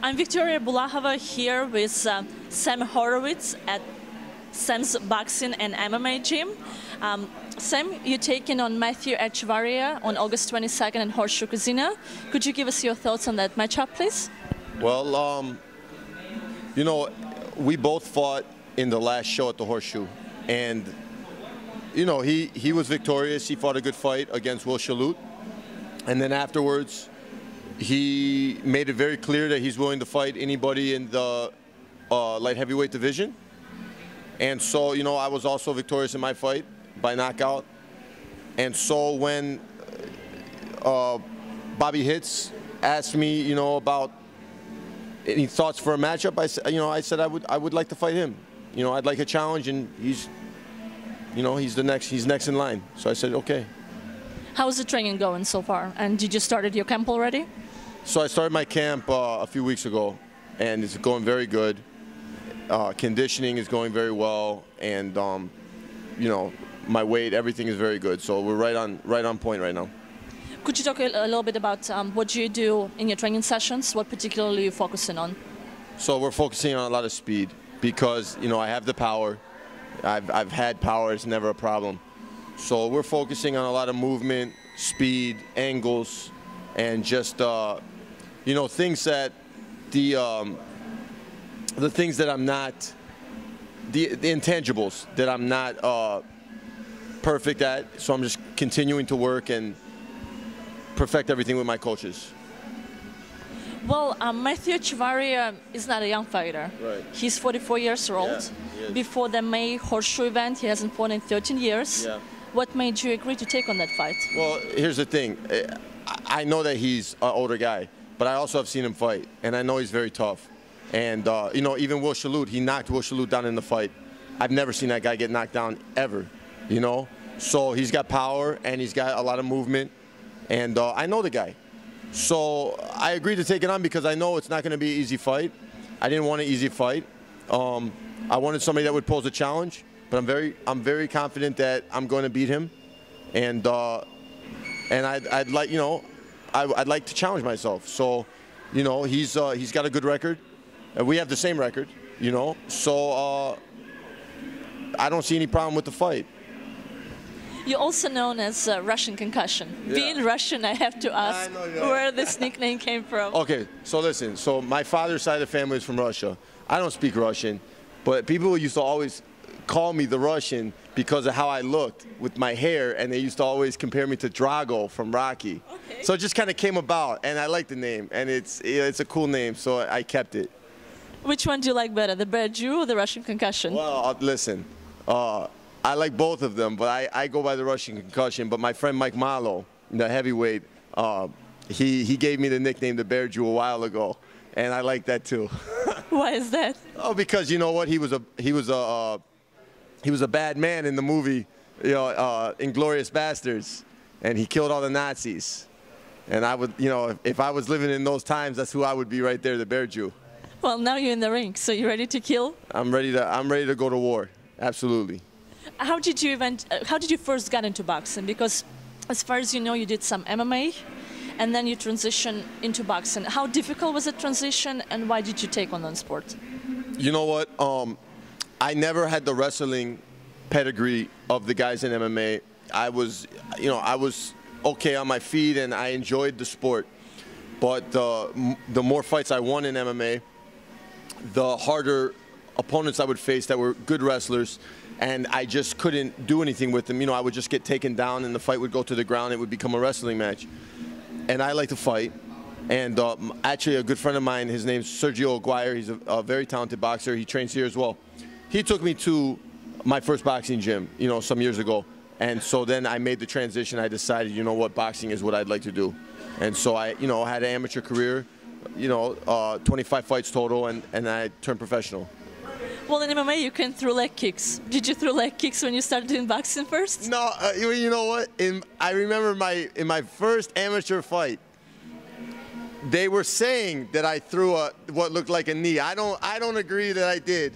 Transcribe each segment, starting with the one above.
I'm Victoria Bulahova here with Sam Horowitz at Sam's Boxing and MMA gym. Sam, you're taking on Matthew Echevarria on August 22nd at Horseshoe Casino. Could you give us your thoughts on that matchup, please? Well, you know, we both fought in the last show at the Horseshoe, and you know, he was victorious. He fought a good fight against Will Shalut, and then afterwards, he made it very clear that he's willing to fight anybody in the light heavyweight division. And so, you know, I was also victorious in my fight by knockout. And so when Bobby Hitz asked me, you know, about any thoughts for a matchup, I said I would like to fight him. You know, I'd like a challenge, and he's next in line. So I said, okay. How's the training going so far? And did you started your camp already? So I started my camp a few weeks ago, and it's going very good. Conditioning is going very well, and you know, my weight, everything is very good. So we're right on point right now. Could you talk a little bit about what you do in your training sessions? What particularly are you focusing on? So we're focusing on a lot of speed because, you know, I have the power. I've had power. It's never a problem. So we're focusing on a lot of movement, speed, angles, and just you know, things that the things that I'm not, the intangibles that I'm not perfect at. So I'm just continuing to work and perfect everything with my coaches. Well, Matthew Echevarria is not a young fighter. Right. He's 44 years old. Yeah, he is. Before the May Horseshoe event, he hasn't fought in 13 years. Yeah. What made you agree to take on that fight? Well, here's the thing. I know that he's an older guy, but I also have seen him fight, and I know he's very tough. And, you know, even Will Shalut, he knocked Will Shalut down in the fight. I've never seen that guy get knocked down ever, you know? So he's got power, and he's got a lot of movement, and I know the guy. So I agreed to take it on because I know it's not going to be an easy fight. I didn't want an easy fight. I wanted somebody that would pose a challenge, but I'm very confident that I'm going to beat him, and I'd like, you know, I'd like to challenge myself. So, you know, he's got a good record. We have the same record, you know. So I don't see any problem with the fight. You're also known as Russian Concussion. Yeah. Being Russian, I have to ask where this nickname came from. Okay, so listen. So my father's side of the family is from Russia. I don't speak Russian, but people used to always call me the Russian because of how I looked with my hair, and they used to always compare me to Drago from Rocky. Okay. So it just kind of came about, and I like the name, and it's a cool name, so I kept it. Which one do you like better, the Bear Jew or the Russian Concussion? Well, listen, I like both of them, but I go by the Russian Concussion. But my friend Mike Malo, the heavyweight, he gave me the nickname the Bear Jew a while ago, and I like that too. Why is that? Oh, because you know what, he was a bad man in the movie, you know, Inglourious Basterds, and he killed all the Nazis. And I would, you know, if I was living in those times, that's who I would be right there, the Bear Jew. Well, now you're in the ring, so you're ready to kill? I'm ready to go to war. Absolutely. How did you first get into boxing? Because as far as you know, you did some MMA, and then you transitioned into boxing. How difficult was the transition, and why did you take on that sport? You know what? I never had the wrestling pedigree of the guys in MMA. I was okay on my feet, and I enjoyed the sport. But the more fights I won in MMA, the harder opponents I would face that were good wrestlers, and I just couldn't do anything with them. You know, I would just get taken down, and the fight would go to the ground. It would become a wrestling match. And I like to fight. And actually, a good friend of mine, his name's Sergio Aguirre. He's a very talented boxer. He trains here as well. He took me to my first boxing gym, you know, some years ago. And so then I made the transition. I decided, you know what, boxing is what I'd like to do. And so I, you know, had an amateur career, you know, 25 fights total, and I turned professional. Well, in MMA, you can throw leg kicks. Did you throw leg kicks when you started doing boxing first? No, you know what? I remember in my first amateur fight, they were saying that I threw what looked like a knee. I don't agree that I did,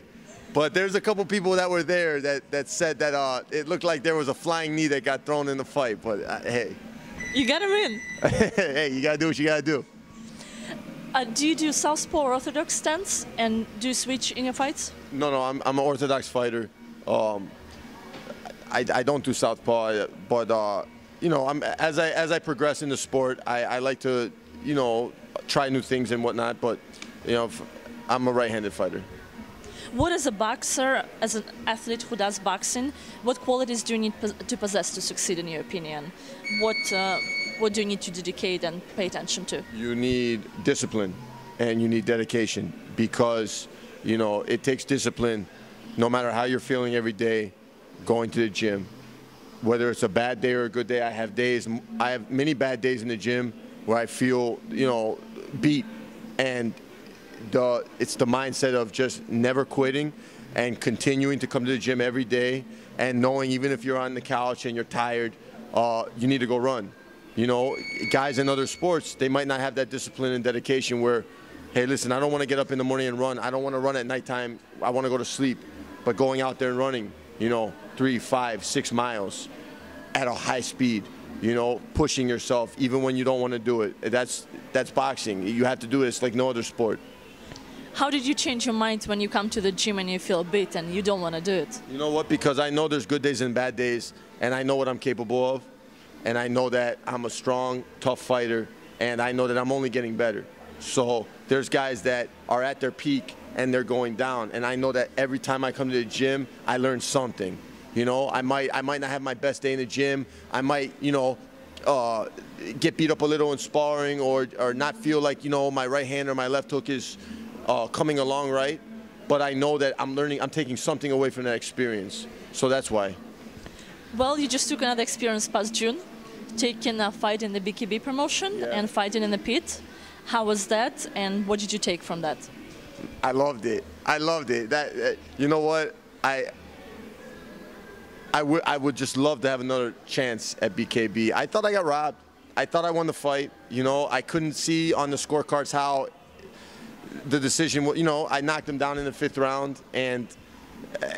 but there's a couple people that were there that said that it looked like there was a flying knee that got thrown in the fight. But hey, You got to win. hey, you gotta do what you gotta do. Do you do southpaw or orthodox stance, and do you switch in your fights? No, I'm an orthodox fighter. I don't do southpaw, but you know, as I progress in the sport, I like to, you know, try new things and whatnot. But you know, I'm a right-handed fighter. What as a boxer, as an athlete who does boxing, what qualities do you need to possess to succeed in your opinion? What do you need to dedicate and pay attention to? You need discipline and you need dedication, because you know it takes discipline no matter how you're feeling every day going to the gym. Whether it's a bad day or a good day, I have many bad days in the gym where I feel, you know, beat, and it's the mindset of just never quitting and continuing to come to the gym every day, and knowing even if you're on the couch and you're tired, you need to go run. You know, guys in other sports, they might not have that discipline and dedication where, hey, listen, I don't want to get up in the morning and run. I don't want to run at nighttime. I want to go to sleep. But going out there and running, you know, 3, 5, 6 miles at a high speed, you know, pushing yourself even when you don't want to do it. That's boxing. You have to do it. It's like no other sport. How did you change your mind when you come to the gym and you feel beat and you don't want to do it? You know what? Because I know there's good days and bad days, and I know what I'm capable of, and I know that I'm a strong, tough fighter, and I know that I'm only getting better. So there's guys that are at their peak and they're going down, and I know that every time I come to the gym, I learn something. You know, I might not have my best day in the gym. I might, you know, get beat up a little in sparring, or not feel like, you know, my right hand or my left hook is coming along right, but I know that I'm taking something away from that experience. So that's why. Well, you just took another experience past June, taking a fight in the BKB promotion and fighting in the pit. How was that, and what did you take from that? I loved it. I loved it. You know what? I would just love to have another chance at BKB. I thought I got robbed. I thought I won the fight. You know, I couldn't see on the scorecards how the decision, you know, I knocked him down in the 5th round, and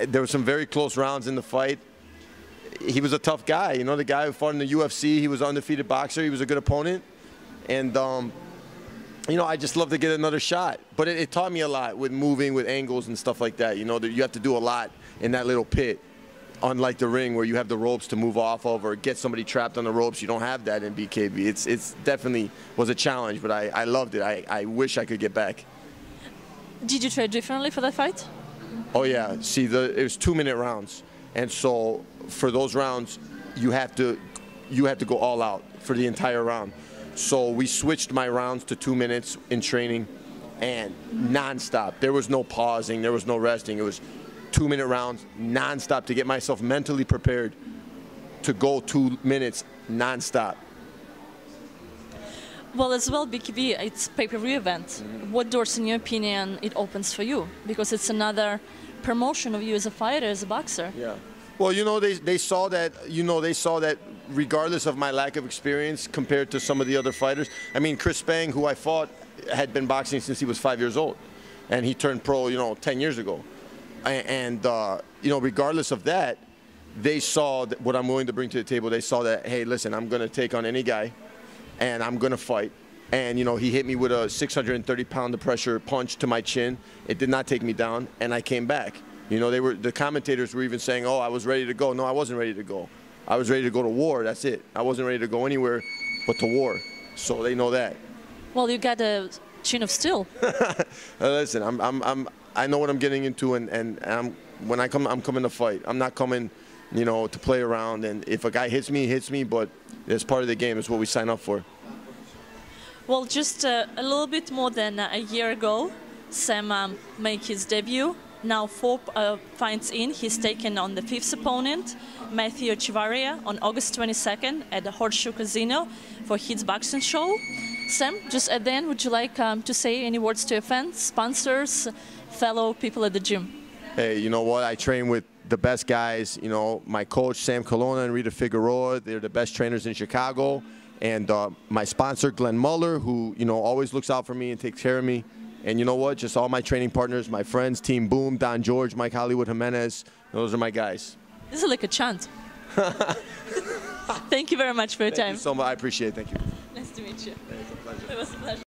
there were some very close rounds in the fight. He was a tough guy, you know, the guy who fought in the UFC. He was an undefeated boxer. He was a good opponent, and you know, I just love to get another shot. But it taught me a lot with moving, with angles and stuff like that. You know, that you have to do a lot in that little pit, unlike the ring where you have the ropes to move off of or get somebody trapped on the ropes. You don't have that in BKB. It's definitely was a challenge, but I loved it. I wish I could get back. Did you trade differently for that fight? Oh yeah. See, it was 2-minute rounds, and so for those rounds, you have to go all out for the entire round. So we switched my rounds to 2 minutes in training, and nonstop. There was no pausing. There was no resting. It was 2-minute rounds nonstop to get myself mentally prepared to go 2 minutes nonstop. Well, as well, BKB, it's a pay-per-view event. What doors, in your opinion, it opens for you? Because it's another promotion of you as a fighter, as a boxer. Yeah. Well, you know, they saw that. You know, they saw that regardless of my lack of experience compared to some of the other fighters. I mean, Chris Spang, who I fought, had been boxing since he was 5 years old, and he turned pro, you know, 10 years ago. And you know, regardless of that, they saw what I'm willing to bring to the table. They saw that, hey, listen, I'm going to take on any guy, and I'm going to fight. And, you know, he hit me with a 630-pound of pressure punch to my chin. It did not take me down, and I came back. You know, the commentators were even saying, oh, I was ready to go. No, I wasn't ready to go. I was ready to go to war. That's it. I wasn't ready to go anywhere but to war. So they know that. Well, you got a chin of steel. Listen, I know what I'm getting into, and when I come, I'm coming to fight. I'm not coming, you know, to play around. And if a guy hits me, he hits me. But it's part of the game. It's what we sign up for. Well, just a little bit more than a year ago, Sam made his debut. Now 4 fights in, he's taken on the 5th opponent, Matthew Echevarria, on August 22nd at the Horseshoe Casino for Hitz Boxing show. Sam, just at the end, would you like to say any words to your fans, sponsors, fellow people at the gym? Hey, you know what? I train with the best guys. You know, my coach, Sam Colonna and Rita Figueroa, they're the best trainers in Chicago. And my sponsor, Glenn Muller, who, you know, always looks out for me and takes care of me. And you know what? Just all my training partners, my friends, Team Boom, Don George, Mike Hollywood Jimenez. Those are my guys. This is like a chant. Thank you very much for your time. Thank you so much. I appreciate it. Thank you. Nice to meet you. It's a pleasure. It was a pleasure.